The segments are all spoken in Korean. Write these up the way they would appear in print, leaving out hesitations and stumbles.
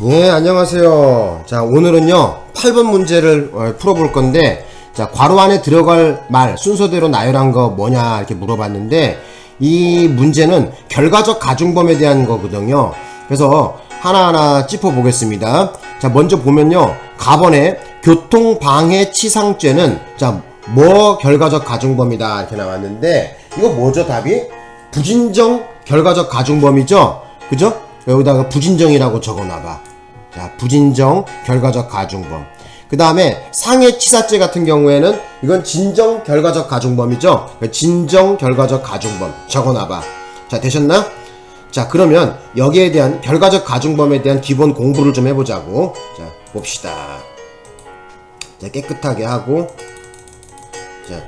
예, 안녕하세요. 자, 오늘은요, 8번 문제를 풀어볼 건데, 자, 괄호 안에 들어갈 말 순서대로 나열한 거 뭐냐, 이렇게 물어봤는데, 이 문제는 결과적 가중범에 대한 거거든요. 그래서 하나하나 짚어보겠습니다. 자, 먼저 보면요, 가번에 교통방해치상죄는, 자, 뭐 결과적 가중범이다, 이렇게 나왔는데, 이거 뭐죠, 답이? 부진정 결과적 가중범이죠? 그죠? 여기다가 부진정이라고 적어놔봐. 자, 부진정 결과적 가중범. 그 다음에 상해치사죄 같은 경우에는 이건 진정 결과적 가중범이죠. 진정 결과적 가중범 적어놔봐. 자, 되셨나? 자, 그러면 여기에 대한 결과적 가중범에 대한 기본 공부를 좀 해보자고. 자, 봅시다. 자, 깨끗하게 하고. 자,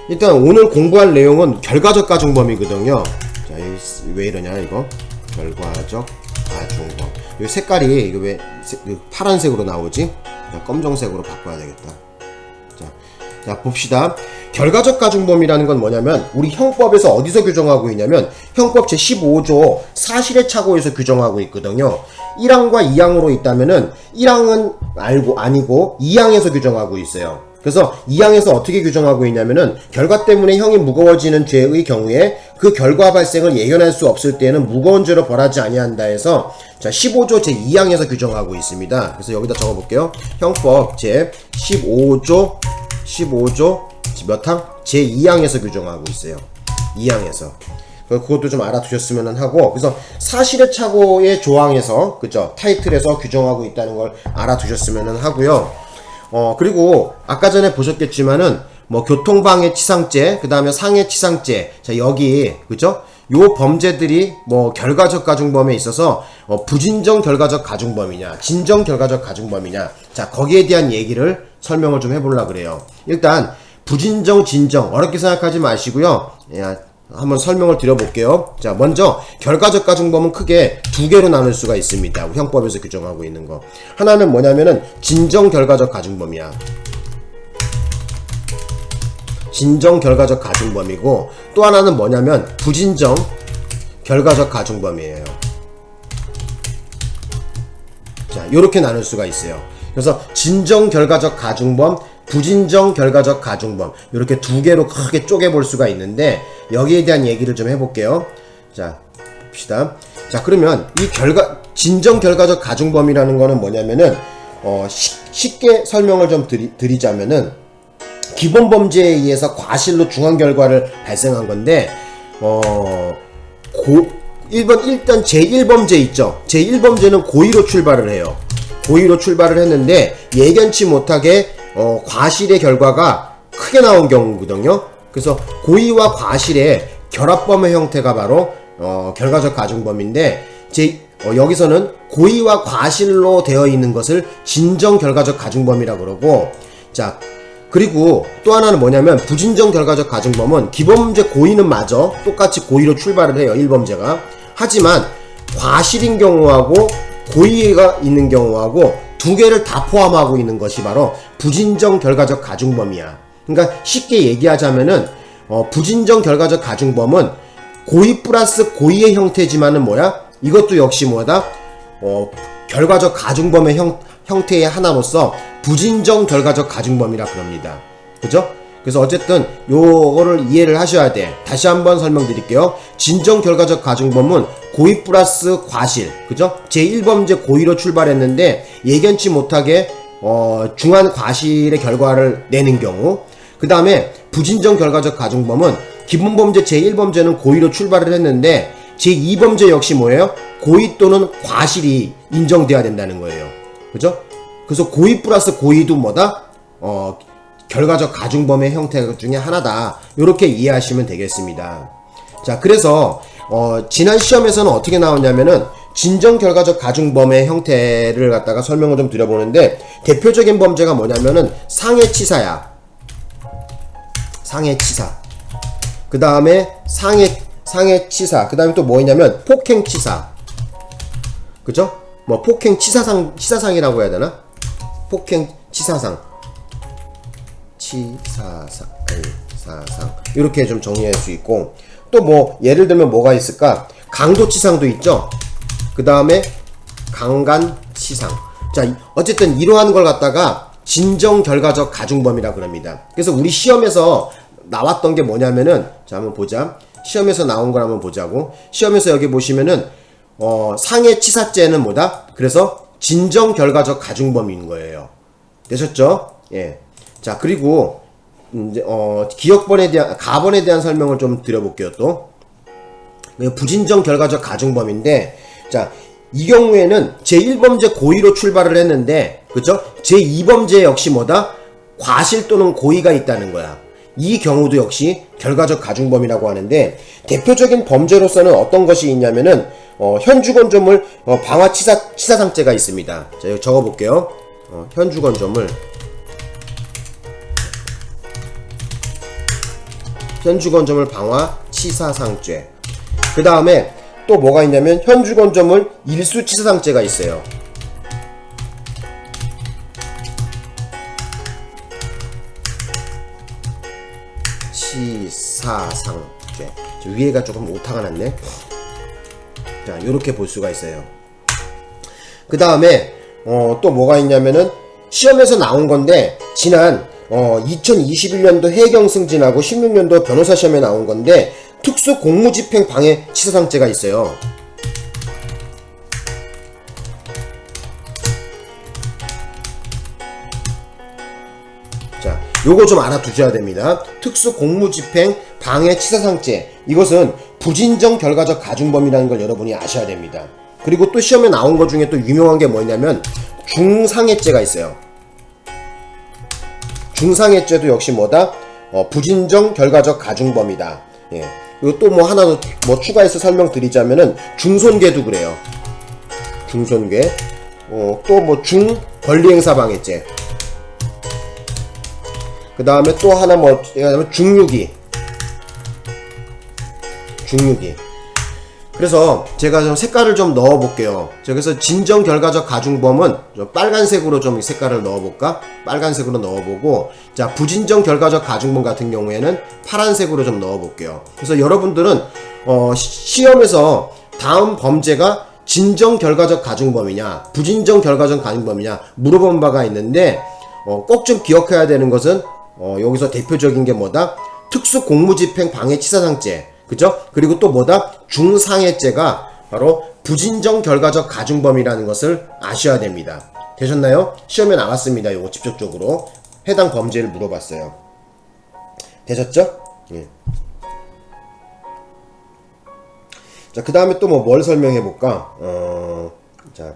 일단 오늘 공부할 내용은 결과적 가중범이거든요. 자, 왜 이러냐 이거? 결과적 가중범. 이 색깔이 이거 왜 파란색으로 나오지? 검정색으로 바꿔야 되겠다. 자, 봅시다. 결과적 가중범이라는 건 뭐냐면 우리 형법에서 어디서 규정하고 있냐면 형법 제15조 사실의 착오에서 규정하고 있거든요. 1항과 2항으로 있다면은 1항은 아니고 2항에서 규정하고 있어요. 그래서 2항에서 어떻게 규정하고 있냐면은 결과 때문에 형이 무거워지는 죄의 경우에 그 결과 발생을 예견할 수 없을 때에는 무거운 죄로 벌하지 아니한다 해서 자 15조 제2항에서 규정하고 있습니다. 그래서 여기다 적어볼게요. 형법 제15조 몇 항? 제2항에서 규정하고 있어요. 2항에서. 그것도 좀 알아두셨으면 하고, 그래서 사실의 착오의 조항에서, 그죠? 타이틀에서 규정하고 있다는 걸 알아두셨으면 하고요. 그리고 아까 전에 보셨겠지만은 뭐 교통방해치상죄, 그 다음에 상해치상죄, 자 여기 그죠? 요 범죄들이 뭐 결과적 가중범에 있어서 부진정 결과적 가중범이냐, 진정 결과적 가중범이냐, 자 거기에 대한 얘기를 설명을 좀 해보려고 그래요. 일단 부진정, 진정 어렵게 생각하지 마시고요. 한번 설명을 드려볼게요. 자, 먼저 결과적 가중범은 크게 두 개로 나눌 수가 있습니다. 우리 형법에서 규정하고 있는 거. 하나는 뭐냐면은 진정 결과적 가중범이야. 진정 결과적 가중범이고 또 하나는 뭐냐면 부진정 결과적 가중범이에요. 자, 요렇게 나눌 수가 있어요. 그래서 진정 결과적 가중범, 부진정 결과적 가중범 이렇게 두 개로 크게 쪼개볼 수가 있는데 여기에 대한 얘기를 좀 해볼게요. 자, 봅시다. 자, 그러면 이 진정 결과적 가중범이라는 거는 뭐냐면은 쉽게 설명을 좀 드리자면은 기본 범죄에 의해서 과실로 중한 결과를 발생한 건데 일단 제1범죄 있죠. 제1범죄는 고의로 출발을 해요. 고의로 출발을 했는데 예견치 못하게 과실의 결과가 크게 나온 경우거든요. 그래서 고의와 과실의 결합범의 형태가 바로 결과적 가중범인데 여기서는 고의와 과실로 되어 있는 것을 진정 결과적 가중범이라고 그러고, 자 그리고 또 하나는 뭐냐면 부진정 결과적 가중범은 기본범죄 고의는 맞아 똑같이 고의로 출발을 해요. 1범죄가. 하지만 과실인 경우하고 고의가 있는 경우하고 두 개를 다 포함하고 있는 것이 바로 부진정 결과적 가중범이야. 그러니까 쉽게 얘기하자면은 부진정 결과적 가중범은 고의 플러스 고의의 형태지만은 뭐야? 이것도 역시 뭐다? 결과적 가중범의 형태의 하나로서 부진정 결과적 가중범이라 그럽니다. 그죠? 그래서 어쨌든 요거를 이해를 하셔야 돼. 다시 한번 설명드릴게요. 진정 결과적 가중범은 고의 플러스 과실, 그죠? 제1범죄 고의로 출발했는데 예견치 못하게 중한 과실의 결과를 내는 경우, 그 다음에 부진정 결과적 가중범은 기본범죄 제1범죄는 고의로 출발을 했는데 제2범죄 역시 뭐예요? 고의 또는 과실이 인정돼야 된다는 거예요. 그죠? 그래서 고의 플러스 고의도 뭐다? 결과적 가중범의 형태 중에 하나다. 요렇게 이해하시면 되겠습니다. 자, 그래서 지난 시험에서는 어떻게 나왔냐면은 진정 결과적 가중범의 형태를 갖다가 설명을 좀 드려보는데 대표적인 범죄가 뭐냐면은 상해치사야. 상해치사. 그 다음에 상해치사. 그 다음에 또 뭐냐면 폭행치사. 그죠? 뭐 치사상이라고 해야 되나? 폭행치사상. 사상 이렇게 좀 정리할 수 있고, 또 뭐 예를 들면 뭐가 있을까? 강도치상도 있죠. 그 다음에 강간치상. 자, 어쨌든 이러한 걸 갖다가 진정결과적 가중범위라 그럽니다. 그래서 우리 시험에서 나왔던 게 뭐냐면은, 자, 한번 보자. 시험에서 나온 걸 한번 보자고. 시험에서 여기 보시면은, 상해치사죄는 뭐다? 그래서 진정결과적 가중범위인 거예요. 되셨죠? 예. 자, 그리고, 이제, 가번에 대한 설명을 좀 드려볼게요, 또. 부진정결과적 가중범위인데, 자, 이 경우에는 제1범죄 고의로 출발을 했는데, 그죠? 제2범죄 역시 뭐다? 과실 또는 고의가 있다는 거야. 이 경우도 역시 결과적 가중범위라고 하는데, 대표적인 범죄로서는 어떤 것이 있냐면은, 현주건조물 방화치사상죄가 있습니다. 자, 여기 적어볼게요. 현주건조물 방화치사상죄. 그 다음에 또 뭐가 있냐면 현주건조물 일수치사상죄가 있어요. 치사상죄. 위에가 조금 오타가 났네. 자, 요렇게 볼 수가 있어요. 그 다음에 또 뭐가 있냐면은 시험에서 나온 건데, 지난 2021년도 해경승진하고 16년도 변호사 시험에 나온 건데, 특수 공무집행 방해 치사상죄가 있어요. 자, 요거 좀 알아두셔야 됩니다. 특수 공무집행 방해 치사상죄. 이것은 부진정 결과적 가중범위라는 걸 여러분이 아셔야 됩니다. 그리고 또 시험에 나온 것 중에 또 유명한 게 뭐냐면 중상해죄가 있어요. 중상해죄도 역시 뭐다? 부진정 결과적 가중범위다. 예. 그리고 또 뭐 하나 뭐 추가해서 설명드리자면은 중손괴도 그래요. 중손괴. 또 뭐 중권리행사방해죄. 그 다음에 또 하나 뭐 중유기. 그래서 제가 좀 색깔을 좀 넣어볼게요. 그래서 진정결과적 가중범은 좀 빨간색으로 좀 색깔을 넣어볼까? 빨간색으로 넣어보고, 자, 부진정결과적 가중범 같은 경우에는 파란색으로 좀 넣어볼게요. 그래서 여러분들은 시험에서 다음 범죄가 진정결과적 가중범이냐 부진정결과적 가중범이냐 물어본 바가 있는데, 꼭 좀 기억해야 되는 것은 여기서 대표적인 게 뭐다? 특수공무집행 방해치사상죄. 그죠? 그리고 또 뭐다? 중상해죄가 바로 부진정 결과적 가중범위라는 것을 아셔야 됩니다. 되셨나요? 시험에 나왔습니다. 요거 직접적으로 해당 범죄를 물어봤어요. 되셨죠? 예. 자, 그 다음에 또 뭘 설명해 볼까? 자,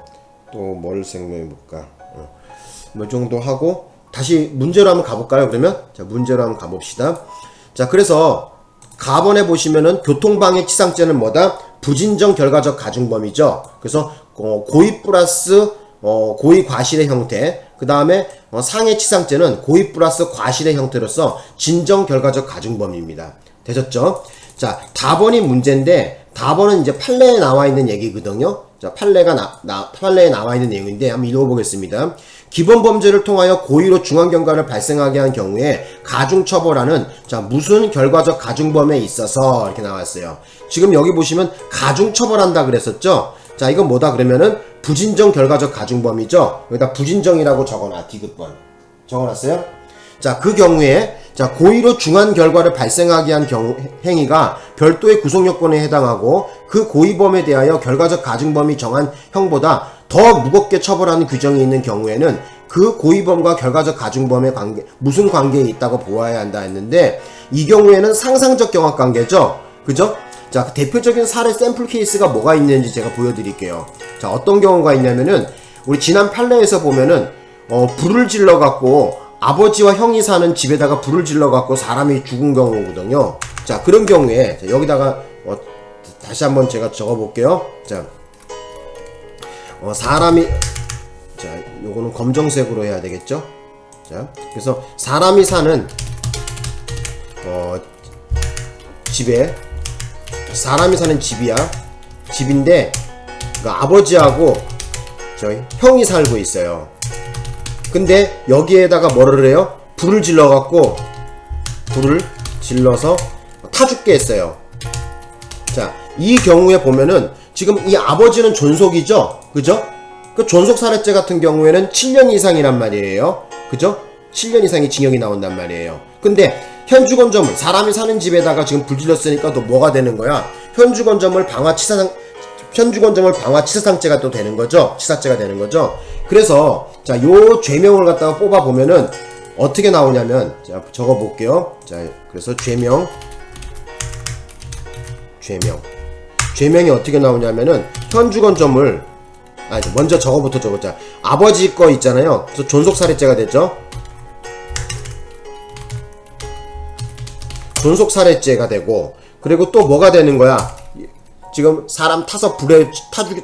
또 뭘 설명해 볼까? 뭐 정도 하고 다시 문제로 한번 가볼까요? 그러면 자, 문제로 한번 가봅시다. 자, 그래서 가번에 보시면은 교통방해치상죄는 뭐다? 부진정 결과적 가중범위죠. 그래서 고의 플러스 고의 과실의 형태. 그 다음에 상해치상죄는 고의 플러스 과실의 형태로서 진정 결과적 가중범위입니다. 되셨죠? 자, 다번이 문제인데, 다번은 이제 판례에 나와 있는 얘기거든요. 자, 판례에 나와 있는 내용인데 한번 읽어보겠습니다. 기본 범죄를 통하여 고의로 중환경과를 발생하게 한 경우에 가중처벌하는, 자, 무슨 결과적 가중범에 있어서 이렇게 나왔어요. 지금 여기 보시면 가중처벌한다 그랬었죠. 자, 이건 뭐다 그러면은 부진정 결과적 가중범이죠. 여기다 부진정이라고 적어놔. 디귿번 적어놨어요. 자, 그 경우에 자, 고의로 중한 결과를 발생하게 한 행위가 별도의 구속요건에 해당하고 그 고의범에 대하여 결과적 가중범이 정한 형보다 더 무겁게 처벌하는 규정이 있는 경우에는 그 고의범과 결과적 가중범의 관계, 무슨 관계에 있다고 보아야 한다 했는데, 이 경우에는 상상적 경합관계죠. 그죠? 자, 대표적인 사례 샘플 케이스가 뭐가 있는지 제가 보여드릴게요. 자, 어떤 경우가 있냐면은 우리 지난 판례에서 보면은 불을 질러 갖고 아버지와 형이 사는 집에다가 불을 질러 갖고 사람이 죽은 경우거든요. 자, 그런 경우에 자, 여기다가 다시 한번 제가 적어 볼게요. 자, 사람이, 자, 요거는 검정색으로 해야 되겠죠? 자, 그래서 사람이 사는 집에, 사람이 사는 집이야. 집인데 그 아버지하고 저희 형이 살고 있어요. 근데 여기에다가 뭐를 해요? 불을 질러갖고, 불을 질러서 타 죽게 했어요. 자, 이 경우에 보면은 지금 이 아버지는 존속이죠? 그죠? 그 존속살해죄 같은 경우에는 7년 이상이란 말이에요. 그죠? 7년 이상의 징역이 나온단 말이에요. 근데 현주건조물, 사람이 사는 집에다가 지금 불 질렀으니까 또 뭐가 되는 거야? 현주건조물 방화치사상죄가 또 되는 거죠. 치사죄가 되는 거죠. 그래서 자, 요 죄명을 갖다가 뽑아 보면은 어떻게 나오냐면, 자, 적어 볼게요. 자, 그래서 죄명이 어떻게 나오냐면은 현주건조물, 먼저 저거부터 적었자. 아버지 거 있잖아요. 그래서 존속살해죄가 됐죠. 존속살해죄가 되고, 그리고 또 뭐가 되는 거야? 지금 사람 타서 불에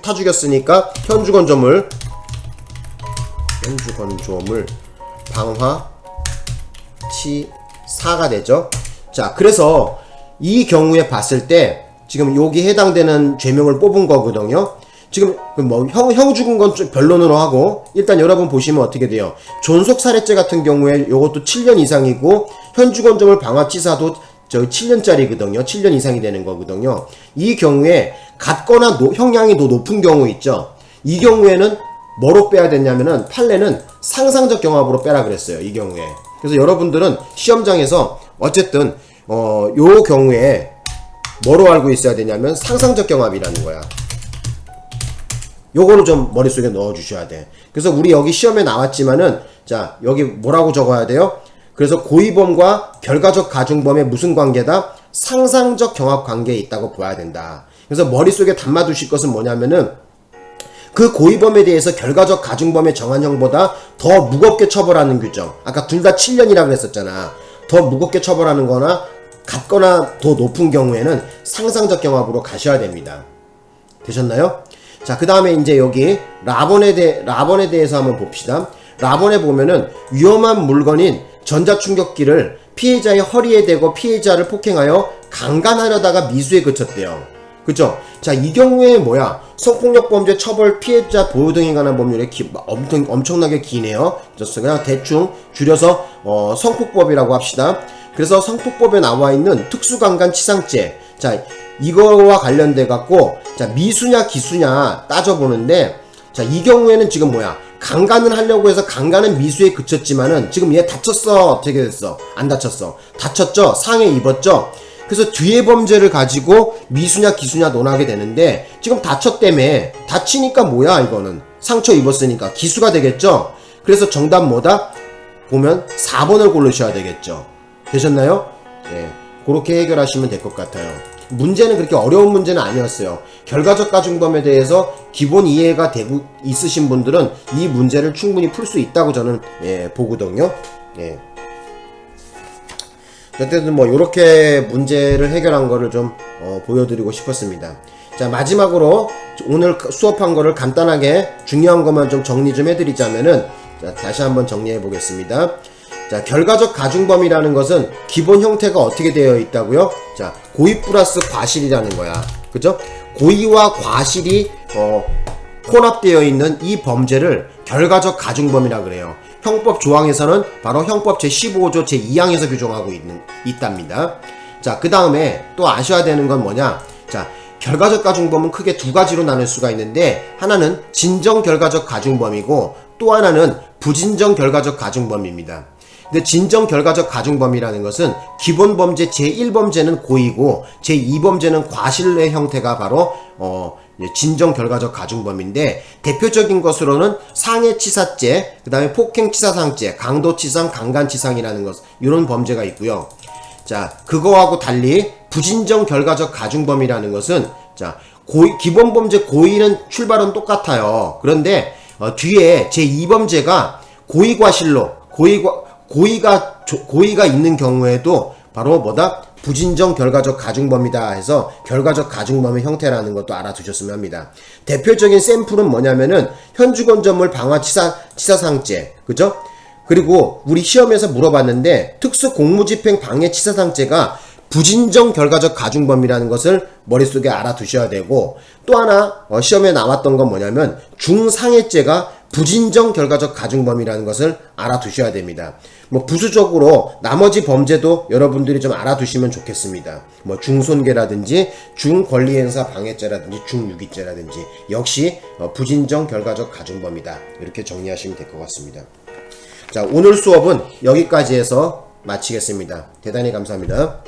타 죽였으니까 현주건조물 방화치사가 되죠. 자, 그래서 이 경우에 봤을 때 지금 여기 해당되는 죄명을 뽑은 거거든요. 지금 뭐 형 죽은 건 좀 변론으로 하고, 일단 여러분 보시면 어떻게 돼요? 존속살해죄 같은 경우에 요것도 7년 이상이고, 현주건조물 방화치사도 7년짜리거든요. 7년 이상이 되는 거거든요. 이 경우에 같거나 형량이 더 높은 경우 있죠. 이 경우에는 뭐로 빼야 되냐면은 판례는 상상적 경합으로 빼라 그랬어요. 이 경우에. 그래서 여러분들은 시험장에서 어쨌든 요 경우에 뭐로 알고 있어야 되냐면 상상적 경합이라는 거야. 요거를 좀 머릿속에 넣어 주셔야 돼. 그래서 우리 여기 시험에 나왔지만은, 자, 여기 뭐라고 적어야 돼요? 그래서 고의범과 결과적 가중범의 무슨 관계다? 상상적 경합 관계에 있다고 봐야 된다. 그래서 머릿속에 담아두실 것은 뭐냐면은, 그 고의범에 대해서 결과적 가중범의 정한형보다 더 무겁게 처벌하는 규정. 아까 둘 다 7년이라고 그랬었잖아. 더 무겁게 처벌하는 거나 같거나 더 높은 경우에는 상상적 경합으로 가셔야 됩니다. 되셨나요? 자, 그 다음에 이제 여기 라본에 대해서 한번 봅시다. 라본에 보면은 위험한 물건인 전자충격기를 피해자의 허리에 대고 피해자를 폭행하여 강간하려다가 미수에 그쳤대요. 그죠? 자, 이 경우에 뭐야? 성폭력범죄 처벌 피해자 보호 등에 관한 법률이 엄청나게 기네요. 그래서 그냥 대충 줄여서 성폭법이라고 합시다. 그래서 성폭법에 나와 있는 특수강간치상죄, 자, 이거와 관련돼 갖고, 자, 미수냐 기수냐 따져보는데, 자, 이 경우에는 지금 뭐야? 강간을 하려고 해서 강간은 미수에 그쳤지만은 지금 얘 다쳤어. 어떻게 됐어? 안 다쳤어. 다쳤죠? 상해 입었죠? 그래서 뒤에 범죄를 가지고 미수냐 기수냐 논하게 되는데, 지금 다쳤다며. 다치니까 뭐야 이거는? 상처 입었으니까 기수가 되겠죠? 그래서 정답 뭐다? 보면 4번을 고르셔야 되겠죠. 되셨나요? 네, 그렇게 해결하시면 될 것 같아요. 문제는 그렇게 어려운 문제는 아니었어요. 결과적 가중범에 대해서 기본 이해가 되고 있으신 분들은 이 문제를 충분히 풀 수 있다고 저는 보거든요. 예. 어쨌든 뭐 이렇게 문제를 해결한 거를 좀 보여드리고 싶었습니다. 자, 마지막으로 오늘 수업한 거를 간단하게 중요한 것만 좀 정리 좀 해드리자면은, 자, 다시 한번 정리해 보겠습니다. 자, 결과적 가중범이라는 것은 기본 형태가 어떻게 되어 있다고요? 자, 고의 플러스 과실이라는 거야. 그죠? 고의와 과실이 혼합되어 있는 이 범죄를 결과적 가중범이라 그래요. 형법 조항에서는 바로 형법 제15조 제2항에서 규정하고 있답니다. 자, 그 다음에 또 아셔야 되는 건 뭐냐? 자, 결과적 가중범은 크게 두 가지로 나눌 수가 있는데, 하나는 진정 결과적 가중범이고 또 하나는 부진정 결과적 가중범입니다. 근데 진정 결과적 가중범이라는 것은 기본 범죄 제1범죄는 고의고 제2범죄는 과실의 형태가 바로 진정 결과적 가중범인데, 대표적인 것으로는 상해치사죄, 그 다음에 폭행치사상죄, 강도치상, 강간치상이라는 것, 이런 범죄가 있고요. 자, 그거하고 달리 부진정 결과적 가중범이라는 것은, 자, 기본 범죄 고의는 출발은 똑같아요. 그런데 뒤에 제2범죄가 고의과실로 고의가 있는 경우에도 바로 뭐다? 부진정 결과적 가중범이다 해서 결과적 가중범의 형태라는 것도 알아두셨으면 합니다. 대표적인 샘플은 뭐냐면은 현주건조물 방화치사상죄, 그죠? 그리고 우리 시험에서 물어봤는데 특수공무집행 방해치사상죄가 부진정 결과적 가중범이라는 것을 머릿속에 알아두셔야 되고, 또 하나 시험에 나왔던 건 뭐냐면 중상해죄가 부진정 결과적 가중범이라는 것을 알아두셔야 됩니다. 뭐 부수적으로 나머지 범죄도 여러분들이 좀 알아두시면 좋겠습니다. 뭐 중손괴라든지 중권리행사 방해죄라든지 중유기죄라든지 역시 부진정 결과적 가중범이다. 이렇게 정리하시면 될 것 같습니다. 자, 오늘 수업은 여기까지 해서 마치겠습니다. 대단히 감사합니다.